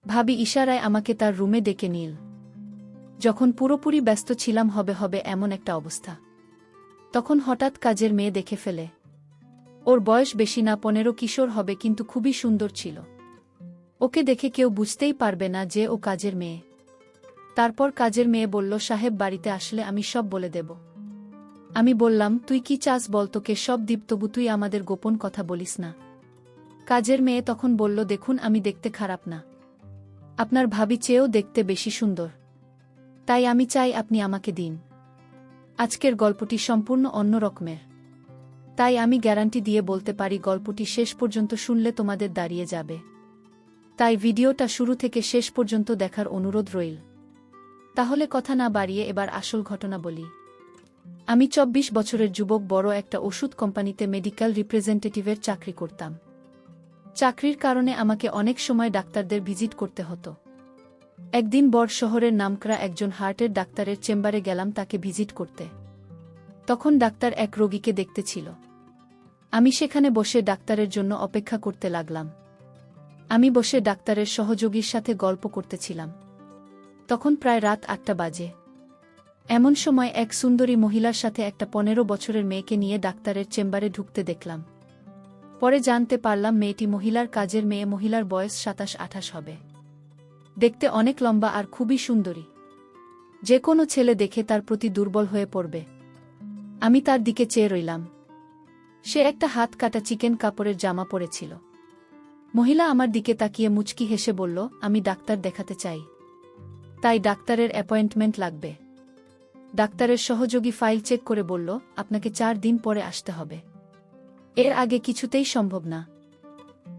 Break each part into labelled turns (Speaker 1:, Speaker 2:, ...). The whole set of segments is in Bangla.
Speaker 1: ভাবি ইশারায় আমাকে তার রুমে ডেকে নিল। যখন পুরোপুরি ব্যস্ত ছিলাম হবে এমন একটা অবস্থা, তখন হঠাৎ কাজের মেয়ে দেখে ফেলে। ওর বয়স বেশি না, 15 কিশোর হবে, কিন্তু খুবই সুন্দর ছিল। ওকে দেখে কেউ বুঝতেই পারবে না যে ও কাজের মেয়ে। তারপর কাজের মেয়ে বলল, সাহেব বাড়িতে আসলে আমি সব বলে দেব। আমি বললাম, তুই কি চাস বল, তোকে সব দিব, তবু তুই আমাদের গোপন কথা বলিস না। কাজের মেয়ে তখন বলল, দেখুন আমি দেখতে খারাপ না, আপনার ভাবি চেয়েও দেখতে বেশি সুন্দর, তাই আমি চাই আপনি আমাকে দিন। আজকের গল্পটি সম্পূর্ণ অন্য রকমের, তাই আমি গ্যারান্টি দিয়ে বলতে পারি গল্পটি শেষ পর্যন্ত শুনলে তোমাদের দাঁড়িয়ে যাবে। তাই ভিডিওটা শুরু থেকে শেষ পর্যন্ত দেখার অনুরোধ রইল। তাহলে কথা না বাড়িয়ে এবার আসল ঘটনা বলি। আমি 24 বছরের যুবক, বড় একটা ওষুধ কোম্পানিতে মেডিকেল রিপ্রেজেন্টেটিভের চাকরি করতাম। চাকরির কারণে আমাকে অনেক সময় ডাক্তারদের ভিজিট করতে হতো। একদিন বড় শহরের নামকরা একজন হার্টের ডাক্তারের চেম্বারে গেলাম তাকে ভিজিট করতে। তখন ডাক্তার এক রোগীকে দেখতে ছিল। আমি সেখানে বসে ডাক্তারের জন্য অপেক্ষা করতে লাগলাম। আমি বসে ডাক্তারের সহযোগীর সাথে গল্প করতেছিলাম। তখন প্রায় রাত 8টা বাজে। এমন সময় এক সুন্দরী মহিলার সাথে একটা 15 বছরের মেয়েকে নিয়ে ডাক্তারের চেম্বারে ঢুকতে দেখলাম। পরে জানতে পারলাম মেয়েটি মহিলার কাজের মেয়ে, মহিলার বয়স 27-28 হবে। দেখতে অনেক লম্বা আর খুবই সুন্দরী, যে কোনো ছেলে দেখে তার প্রতি দুর্বল হয়ে পড়বে। আমি তার দিকে চেয়ে রইলাম। সে একটা হাত কাটা চিকেন কাপড়ের জামা পরেছিল। মহিলা আমার দিকে তাকিয়ে মুচকি হেসে বলল, আমি ডাক্তার দেখাতে চাই, তাই ডাক্তারের অ্যাপয়েন্টমেন্ট লাগবে। ডাক্তারের সহযোগী ফাইল চেক করে বলল, আপনাকে 4 দিন পরে আসতে হবে, এর আগে কিছুতেই সম্ভব না।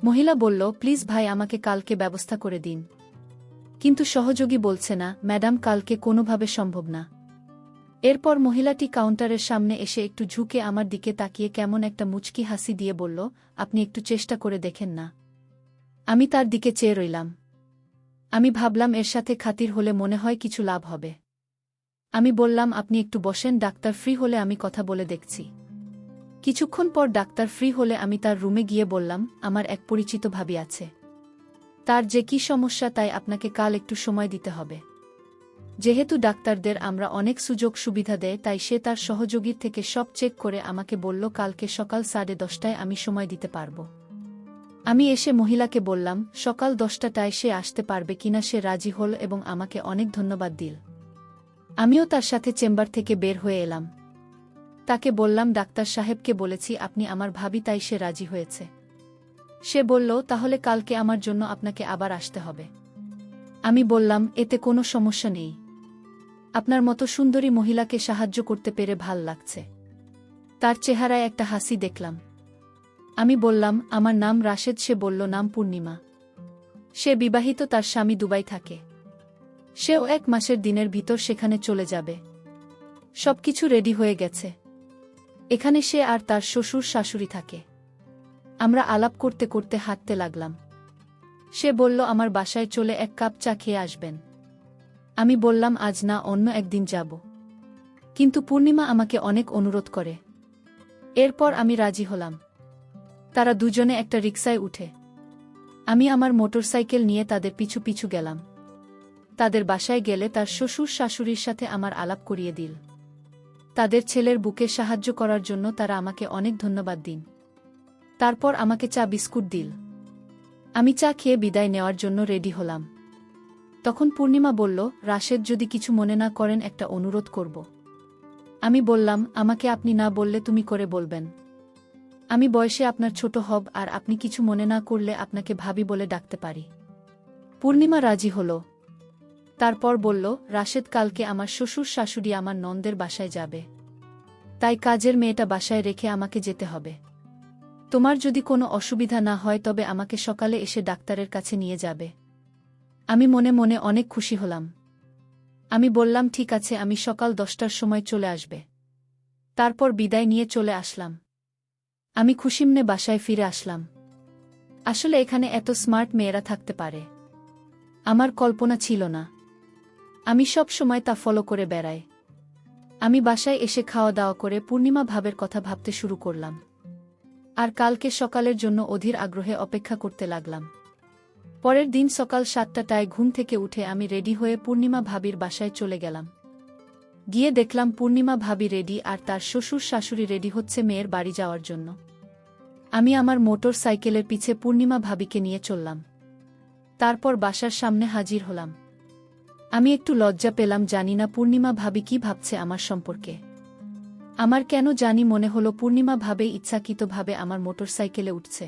Speaker 1: মহিলা বলল, প্লিজ ভাই, আমাকে কালকে ব্যবস্থা করে দিন। কিন্তু সহযোগী বলছে না, ম্যাডাম, কালকে কোনোভাবে সম্ভব না। এরপর মহিলাটি কাউন্টারের সামনে এসে একটু ঝুঁকে আমার দিকে তাকিয়ে কেমন একটা মুচকি হাসি দিয়ে বলল, আপনি একটু চেষ্টা করে দেখেন না। আমি তার দিকে চেয়ে রইলাম। আমি ভাবলাম এর সাথে খাতির হলে মনে হয় কিছু লাভ হবে। আমি বললাম, আপনি একটু বসেন, ডাক্তার ফ্রি হলে আমি কথা বলে দেখছি। কিছুক্ষণ পর ডাক্তার ফ্রি হলে আমি তার রুমে গিয়ে বললাম, আমার এক পরিচিত ভাবি আছে, তার যে কি সমস্যা, তাই আপনাকে কাল একটু সময় দিতে হবে। যেহেতু ডাক্তারদের আমরা অনেক সুযোগ সুবিধা দেয়, তাই সে তার সহযোগীর থেকে সব চেক করে আমাকে বলল, কালকে সকাল 10:30টায় আমি সময় দিতে পারব। আমি এসে মহিলাকে বললাম সকাল 10টায় সে আসতে পারবে কিনা। সে রাজি হল এবং আমাকে অনেক ধন্যবাদ দিল। আমিও তার সাথে চেম্বার থেকে বের হয়ে এলাম। তাকে বললাম, ডাক্তার সাহেবকে বলেছি আপনি আমার ভাবি, তাই সে রাজি হয়েছে। সে বলল, তাহলে কালকে আমার জন্য আপনাকে আবার আসতে হবে। আমি বললাম, এতে কোনো সমস্যা নেই, আপনার মতো সুন্দরী মহিলাকে সাহায্য করতে পেরে ভাল লাগছে। তার চেহারায় একটা হাসি দেখলাম। আমি বললাম, আমার নাম রাশেদ। সে বলল, নাম পূর্ণিমা। সে বিবাহিত, তার স্বামী দুবাই থাকে। সেও 1 মাসের দিনের ভিতর সেখানে চলে যাবে। সবকিছু রেডি হয়ে গেছে। এখানে সে আর তার শ্বশুর শাশুড়ি থাকে। আমরা আলাপ করতে করতে হাঁটতে লাগলাম। সে বলল, আমার বাসায় চলে 1 কাপ চা খেয়ে আসবেন। আমি বললাম, আজ না, অন্য একদিন যাব। কিন্তু পূর্ণিমা আমাকে অনেক অনুরোধ করে। এরপর আমি রাজি হলাম। তারা দুজনে একটা রিকশায় উঠে আমি আমার মোটরসাইকেল নিয়ে তাদের পিছু পিছু গেলাম। তাদের বাসায় গেলে তার শ্বশুর শাশুড়ির সাথে আমার আলাপ করিয়ে দিল। তাদের ছেলের বুকে সাহায্য করার জন্য তারা আমাকে অনেক ধন্যবাদ দিন। তারপর আমাকে চা বিস্কুট দিল। আমি চা খেয়ে বিদায় নেওয়ার জন্য রেডি হলাম। তখন পূর্ণিমা বলল, রাশেদ, যদি কিছু মনে না করেন একটা অনুরোধ করব। আমি বললাম, আমাকে আপনি না বললে তুমি করে বলবেন। আমি বয়সে আপনার ছোট হব, আর আপনি কিছু মনে না করলে আপনাকে ভাবি বলে ডাকতে পারি। পূর্ণিমা রাজি হল। তারপর বলল, রাশেদ, কালকে আমার শ্বশুর শাশুড়ি আমার ননদের বাসায় যাবে, তাই কাজের মেয়েটা বাসায় রেখে আমাকে যেতে হবে। তোমার যদি কোনো অসুবিধা না হয় তবে আমাকে সকালে এসে ডাক্তারের কাছে নিয়ে যাবে। আমি মনে মনে অনেক খুশি হলাম। আমি বললাম, ঠিক আছে, আমি সকাল 10টার সময় চলে আসবে। তারপর বিদায় নিয়ে চলে আসলাম। আমি খুশিমনে বাসায় ফিরে আসলাম। আসলে এখানে এত স্মার্ট মেয়েরা থাকতে পারে আমার কল্পনা ছিল না। আমি সব সময় তা ফলো করে বেড়াই। আমি বাসায় এসে খাওয়া দাওয়া করে পূর্ণিমা ভাবের কথা ভাবতে শুরু করলাম, আর কালকে সকালের জন্য অধীর আগ্রহে অপেক্ষা করতে লাগলাম। পরের দিন সকাল 7টায় ঘুম থেকে উঠে আমি রেডি হয়ে পূর্ণিমা ভাবির বাসায় চলে গেলাম। গিয়ে দেখলাম পূর্ণিমা ভাবি রেডি আর তার শ্বশুর শাশুড়ি রেডি হচ্ছে মেয়ের বাড়ি যাওয়ার জন্য। আমি আমার মোটর সাইকেলের পিছে পূর্ণিমা ভাবিকে নিয়ে চললাম। তারপর বাসার সামনে হাজির হলাম। আমি একটু লজ্জা পেলাম, জানি না পূর্ণিমা ভাবি কি ভাবছে আমার সম্পর্কে। আমার কেন জানি মনে হলো পূর্ণিমা ভাবে ইচ্ছাকৃতভাবে আমার মোটরসাইকেলে উঠছে।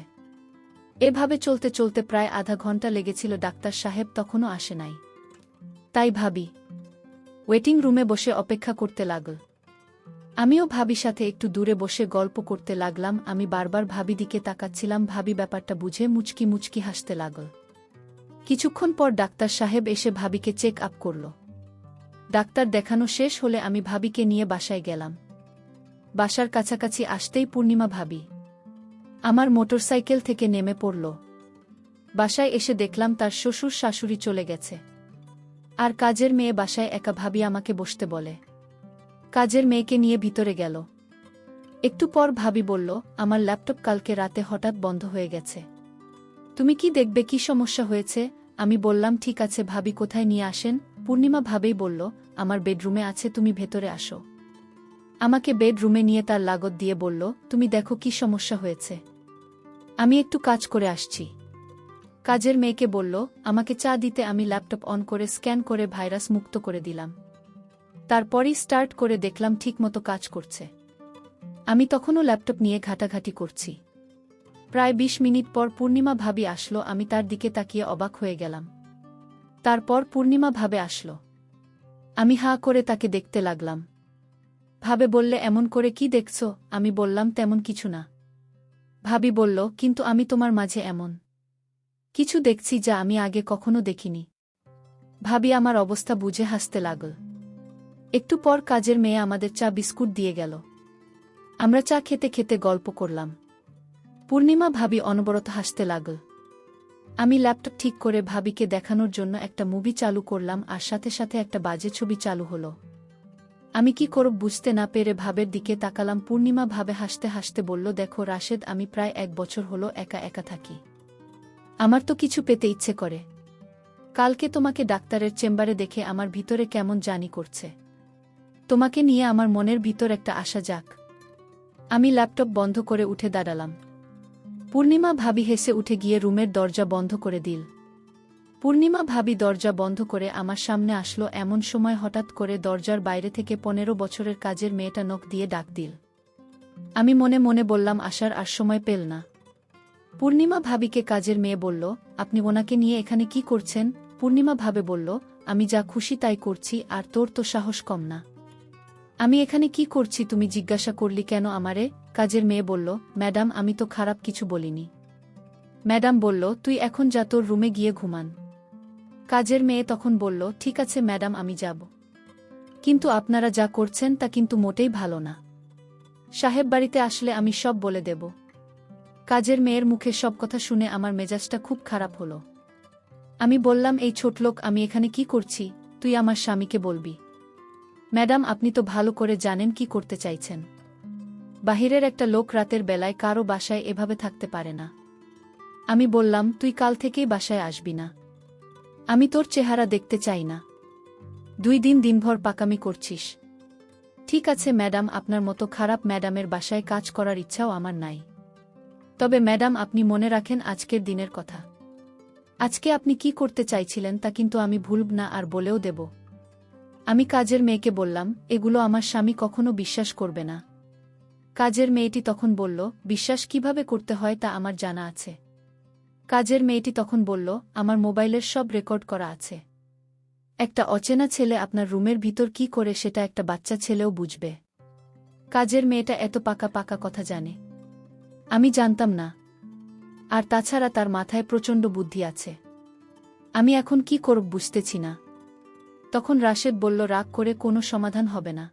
Speaker 1: এভাবে চলতে চলতে প্রায় আধা ঘন্টা লেগেছিল, ডাক্তার সাহেব তখনও আসে নাই। তাই ভাবি ওয়েটিং রুমে বসে অপেক্ষা করতে লাগল। আমিও ভাবির সাথে একটু দূরে বসে গল্প করতে লাগলাম। আমি বারবার ভাবি দিকে তাকাচ্ছিলাম। ভাবি ব্যাপারটা বুঝে মুচকি মুচকি হাসতে লাগল। কিছুক্ষণ পর ডাক্তার সাহেব এসে ভাবিকে চেক আপ করল। ডাক্তার দেখানো শেষ হলে আমি ভাবিকে নিয়ে বাসায় গেলাম। বাসার কাছাকাছি আসতেই পূর্ণিমা ভাবি আমার মোটরসাইকেল থেকে নেমে পড়ল। বাসায় এসে দেখলাম তার শ্বশুর শাশুড়ি চলে গেছে, আর কাজের মেয়ে বাসায় একা। ভাবি আমাকে বসতে বলে, কাজের মেয়েকে নিয়ে ভিতরে গেল। একটু পর ভাবি বলল, আমার ল্যাপটপ কালকে রাতে হঠাৎ বন্ধ হয়ে গেছে, তুমি কি দেখবে কি সমস্যা হয়েছে? আমি বললাম ঠিক আছে। ভাবি কোথায় নিয়ে আসেন? পূর্ণিমা ভাবেই বলল, আমার বেডরুমে আছে, তুমি ভেতরে আসো। আমাকে বেডরুমে নিয়ে তার লাগত দিয়ে বলল, তুমি দেখো কি সমস্যা হয়েছে, আমি একটু কাজ করে আসছি। কাজের মেয়েকে বলল আমাকে চা দিতে। আমি ল্যাপটপ অন করে স্ক্যান করে ভাইরাস মুক্ত করে দিলাম। তারপরই স্টার্ট করে দেখলাম ঠিকমতো কাজ করছে। আমি তখনও ল্যাপটপ নিয়ে ঘাটাঘাটি করছি। প্রায় 20 মিনিট পর পূর্ণিমা ভাবি আসলো। আমি তার দিকে তাকিয়ে অবাক হয়ে গেলাম। তারপর পূর্ণিমা ভাবে আসলো। আমি হাঁ করে তাকে দেখতে লাগলাম। ভাবে বললে, এমন করে কি দেখছো? আমি বললাম, তেমন কিছু না। ভাবি বলল, কিন্তু আমি তোমার মাঝে এমন কিছু দেখছি যা আমি আগে কখনো দেখিনি। ভাবি আমার অবস্থা বুঝে হাসতে লাগল। একটু পর কাজের মেয়ে আমাদের চা বিস্কুট দিয়ে গেল। আমরা চা খেতে খেতে গল্প করলাম। পূর্ণিমা ভাবি অনবরত হাসতে লাগল। আমি ল্যাপটপ ঠিক করে ভাবিকে দেখানোর জন্য একটা মুভি চালু করলাম, আর সাথে সাথে একটা বাজে ছবি চালু হলো। আমি কি করব বুঝতে না পেরে ভাবের দিকে তাকালাম। পূর্ণিমা ভাবে হাসতে হাসতে বলল, দেখো রাশেদ, আমি প্রায় 1 বছর হলো একা একা থাকি। আমার তো কিছু পেতে ইচ্ছে করে। কালকে তোমাকে ডাক্তারের চেম্বারে দেখে আমার ভিতরে কেমন জানি করছে। তোমাকে নিয়ে আমার মনের ভিতর একটা আশা যাক। আমি ল্যাপটপ বন্ধ করে উঠে দাঁড়ালাম। পূর্ণিমা ভাবি হেসে উঠে গিয়ে রুমের দরজা বন্ধ করে দিল। পূর্ণিমা ভাবি দরজা বন্ধ করে আমার সামনে আসলো। এমন সময় হঠাৎ করে দরজার বাইরে থেকে 15 বছরের কাজের মেয়েটা নখ দিয়ে ডাক দিল। আমি মনে মনে বললাম, আসার আর সময় পেল না। পূর্ণিমা ভাবিকে কাজের মেয়ে বলল, আপনি ওনাকে নিয়ে এখানে কি করছেন? পূর্ণিমা ভাবে বলল, আমি যা খুশি তাই করছি, আর তোর তো সাহস কম না। আমি এখানে কি করছি তুমি জিজ্ঞাসা করলি কেন আমারে? কাজের মেয়ে বলল, ম্যাডাম আমি তো খারাপ কিছু বলিনি। ম্যাডাম বলল, তুই এখন যা, তোর রুমে গিয়ে ঘুমান। কাজের মেয়ে তখন বলল, ঠিক আছে ম্যাডাম, আমি যাব। কিন্তু আপনারা যা করছেন তা কিন্তু মোটেই ভালো না। সাহেব বাড়িতে আসলে আমি সব বলে দেব। কাজের মেয়ের মুখে সব কথা শুনে আমার মেজাজটা খুব খারাপ হলো। আমি বললাম, এই ছোটলোক, আমি এখানে কি করছি? তুই আমার স্বামীকে বলবি। ম্যাডাম আপনি তো ভালো করে জানেন কি করতে চাইছেন। বাহিরের একটা লোক রাতের বেলায় কারো বাসায় এভাবে থাকতে পারে না। আমি বললাম, তুই কাল থেকেই বাসায় আসবি না। আমি তোর চেহারা দেখতে চাই না। 2 দিন দিনভর পাকামি করছিস। ঠিক আছে ম্যাডাম, আপনার মতো খারাপ ম্যাডামের বাসায় কাজ করার ইচ্ছাও আমার নাই। তবে ম্যাডাম আপনি মনে রাখেন আজকের দিনের কথা। আজকে আপনি কি করতে চাইছিলেন তা কিন্তু আমি ভুলব না, আর বলেও দেব। আমি কাজের মেয়েকে বললাম, এগুলো আমার স্বামী কখনো বিশ্বাস করবে না। কাজের মেয়েটি তখন বলল, বিশ্বাস কিভাবে করতে হয় তা আমার জানা আছে। কাজের মেয়েটি তখন বলল, আমার মোবাইলের সব রেকর্ড করা আছে। একটা অচেনা ছেলে আপনার রুমের ভিতর কি করে সেটা একটা বাচ্চা ছেলেও বুঝবে। কাজের মেয়েটা এত পাকা পাকা কথা জানে, আমি জানতাম না। আর তাছাড়া তার মাথায় প্রচণ্ড বুদ্ধি আছে। আমি এখন কি করব বুঝতেছি না। তখন রাশেদ বলল, রাগ করে কোনো সমাধান হবে না,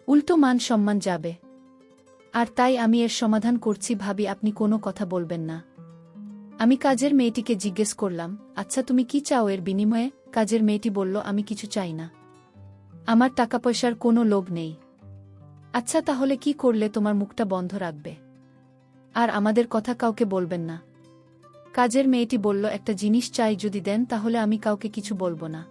Speaker 1: উল্টো মান সম্মান যাবে। আর তাই আমি এর সমাধান করছি। ভাবি আপনি কোনো কথা বলবেন না। আমি কাজের মেয়েটিকে জিজ্ঞেস করলাম, আচ্ছা তুমি কি চাও এর বিনিময়ে? কাজের মেয়েটি বলল, আমি কিছু চাই না, আমার টাকা পয়সার কোনো লোভ নেই। আচ্ছা তাহলে কি করলে তোমার মুখটা বন্ধ রাখবে আর আমাদের কথা কাউকে বলবেন না? কাজের মেয়েটি বলল, একটা জিনিস চাই, যদি দেন তাহলে আমি কাউকে কিছু বলবো না।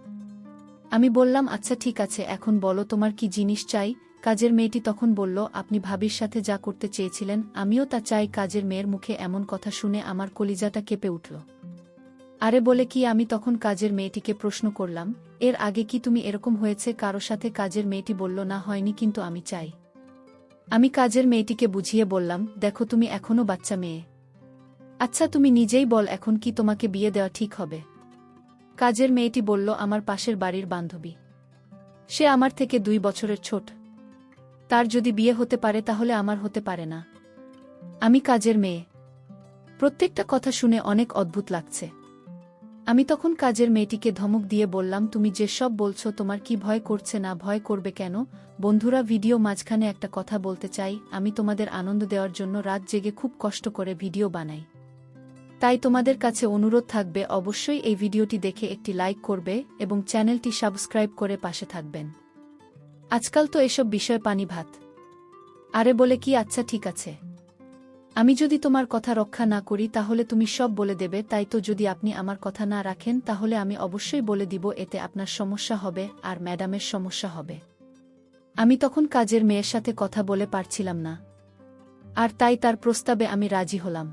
Speaker 1: আমি বললাম, আচ্ছা ঠিক আছে, এখন বলো তোমার কি জিনিস চাই। কাজের মেয়েটি তখন বলল, আপনি ভাবির সাথে যা করতে চেয়েছিলেন আমিও তা চাই। কাজের মেয়ের মুখে এমন কথা শুনে আমার কলিজাটা কেঁপে উঠল। আরে বলে কি? আমি তখন কাজের মেয়েটিকে প্রশ্ন করলাম, এর আগে কি তুমি এরকম হয়েছে কারো সাথে? কাজের মেয়েটি বলল, না হয়নি, কিন্তু আমি চাই। আমি কাজের মেয়েটিকে বুঝিয়ে বললাম, দেখো তুমি এখনো বাচ্চা মেয়ে। আচ্ছা তুমি নিজেই বল, এখন কি তোমাকে বিয়ে দেওয়া ঠিক হবে? কাজের মেয়েটি বলল, আমার পাশের বাড়ির বান্ধবী, সে আমার থেকে 2 বছরের ছোট, তার যদি বিয়ে হতে পারে তাহলে আমার হতে পারে না। আমি কাজের মেয়ে। প্রত্যেকটা কথা শুনে অনেক অদ্ভুত লাগছে। আমি তখন কাজের মেয়েটিকে ধমক দিয়ে বললাম, তুমি যেসব বলছো তোমার কি ভয় করছে না? ভয় করবে কেন? বন্ধুরা, ভিডিও মাঝখানে একটা কথা বলতে চাই, আমি তোমাদের আনন্দ দেওয়ার জন্য রাত জেগে খুব কষ্ট করে ভিডিও বানাই। তাই তোমাদের কাছে অনুরোধ থাকবে, অবশ্যই এই ভিডিওটি দেখে একটি লাইক করবে এবং চ্যানেলটি সাবস্ক্রাইব করে পাশে থাকবেন। আজকাল তো এসব বিষয় পানি ভাত। আরে বলে কি? আচ্ছা ঠিক আছে, আমি যদি তোমার কথা রক্ষা না করি তাহলে তুমি সব বলে দেবে, তাই তো যদি আপনি আমার কথা না রাখেন তাহলে আমি অবশ্যই বলে দিব, এতে আপনার সমস্যা হবে আর ম্যাডামের সমস্যা হবে। আমি তখন কাজের মেয়ের সাথে কথা বলে পারছিলাম না, আর তাই তার প্রস্তাবে আমি রাজি হলাম।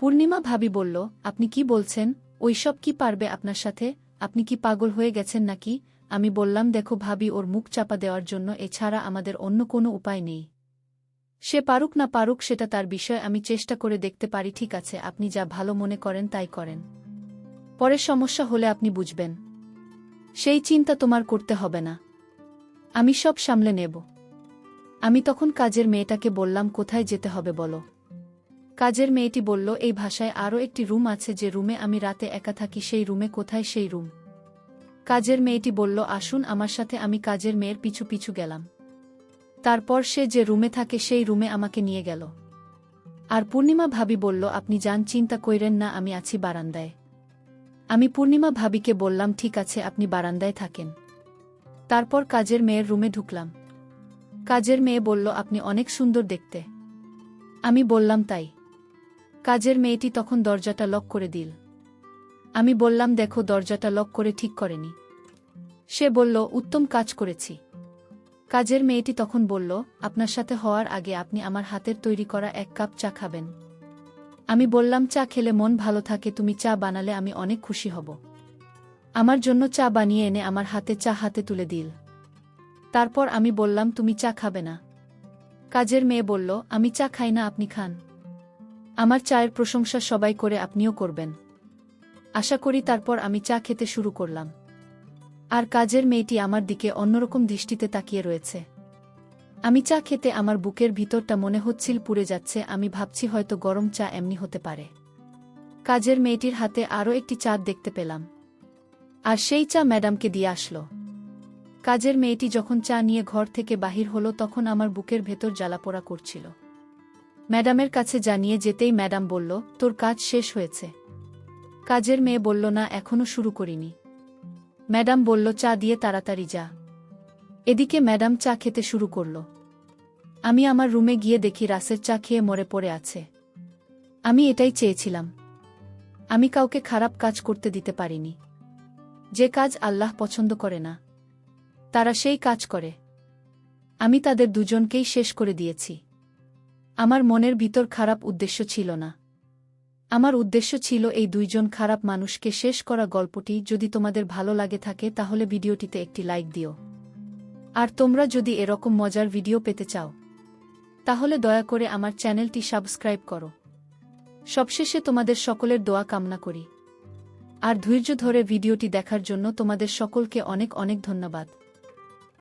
Speaker 1: পূর্ণিমা ভাবি বলল, আপনি কি বলছেন? ওইসব কি পারবে আপনার সাথে? আপনি কি পাগল হয়ে গেছেন নাকি? আমি বললাম, দেখো ভাবি, ওর মুখ চাপা দেওয়ার জন্য এছাড়া আমাদের অন্য কোনো উপায় নেই। সে পারুক না পারুক সেটা তার বিষয়, আমি চেষ্টা করে দেখতে পারি। ঠিক আছে, আপনি যা ভালো মনে করেন তাই করেন, পরে সমস্যা হলে আপনি বুঝবেন, সেই চিন্তা তোমার করতে হবে না, আমি সব সামলে নেব। আমি তখন কাজের মেয়েটাকে বললাম, কোথায় যেতে হবে বলো? কাজের মেয়েটি বলল, এই ভাষায় আরও একটি রুম আছে, যে রুমে আমি রাতে একা থাকি সেই রুমে। কোথায় সেই রুম? কাজের মেয়েটি বলল, আসুন আমার সাথে। আমি কাজের মেয়ের পিছু পিছু গেলাম। তারপর সে যে রুমে থাকে সেই রুমে আমাকে নিয়ে গেল। আর পূর্ণিমা ভাবি বলল, আপনি যান, চিন্তা কইরেন না, আমি আছি বারান্দায়। আমি পূর্ণিমা ভাবিকে বললাম, ঠিক আছে, আপনি বারান্দায় থাকেন। তারপর কাজের মেয়ের রুমে ঢুকলাম। কাজের মেয়ে বলল, আপনি অনেক সুন্দর দেখতে। আমি বললাম, তাই? কাজের মেয়েটি তখন দরজাটা লক করে দিল। আমি বললাম, দেখো, দরজাটা লক করে ঠিক করেনি। সে বলল, উত্তম কাজ করেছি। কাজের মেয়েটি তখন বলল, আপনার সাথে হওয়ার আগে আপনি আমার হাতের তৈরি করা 1 কাপ চা খাবেন। আমি বললাম, চা খেলে মন ভালো থাকে, তুমি চা বানালে আমি অনেক খুশি হব। আমার জন্য চা বানিয়ে এনে আমার হাতে চা হাতে তুলে দিল। তারপর আমি বললাম, তুমি চা খাবে না? কাজের মেয়ে বলল, আমি চা খাই না, আপনি খান। আমার চায়ের প্রশংসা সবাই করে, আপনিও করবেন আশা করি। তারপর আমি চা খেতে শুরু করলাম, আর কাজের মেয়েটি আমার দিকে অন্যরকম দৃষ্টিতে তাকিয়ে রয়েছে। আমি চা খেতে আমার বুকের ভিতরটা মনে হচ্ছিল পুড়ে যাচ্ছে। আমি ভাবছি হয়তো গরম চা এমনি হতে পারে। কাজের মেয়েটির হাতে আরও একটি চা দেখতে পেলাম, আর সেই চা ম্যাডামকে দিয়ে আসলো। কাজের মেয়েটি যখন চা নিয়ে ঘর থেকে বাহির হলো তখন আমার বুকের ভেতর জ্বালাপোড়া করছিল। ম্যাডামের কাছে জানিয়ে যেতেই ম্যাডাম বলল, তোর কাজ শেষ হয়েছে? কাজের মেয়ে বলল, না, এখনো শুরু করিনি। ম্যাডাম বলল, চা দিয়ে তাড়াতাড়ি যা। এদিকে ম্যাডাম চা খেতে শুরু করল। আমি আমার রুমে গিয়ে দেখি রাসের চা খেয়ে মরে পড়ে আছে। আমি এটাই চেয়েছিলাম। আমি কাউকে খারাপ কাজ করতে দিতে পারিনি। যে কাজ আল্লাহ পছন্দ করে না তারা সেই কাজ করে। আমি তাদের দুজনকেই শেষ করে দিয়েছি। আমার মনের ভিতর খারাপ উদ্দেশ্য ছিল না। আমার উদ্দেশ্য ছিল এই 2 জন খারাপ মানুষকে শেষ করা। গল্পটি যদি তোমাদের ভালো লাগে থাকে তাহলে ভিডিওটিতে একটি লাইক দিও। আর তোমরা যদি এরকম মজার ভিডিও পেতে চাও তাহলে দয়া করে আমার চ্যানেলটি সাবস্ক্রাইব করো। সবশেষে তোমাদের সকলের দোয়া কামনা করি। আর ধৈর্য ধরে ভিডিওটি দেখার জন্য তোমাদের সকলকে অনেক অনেক ধন্যবাদ।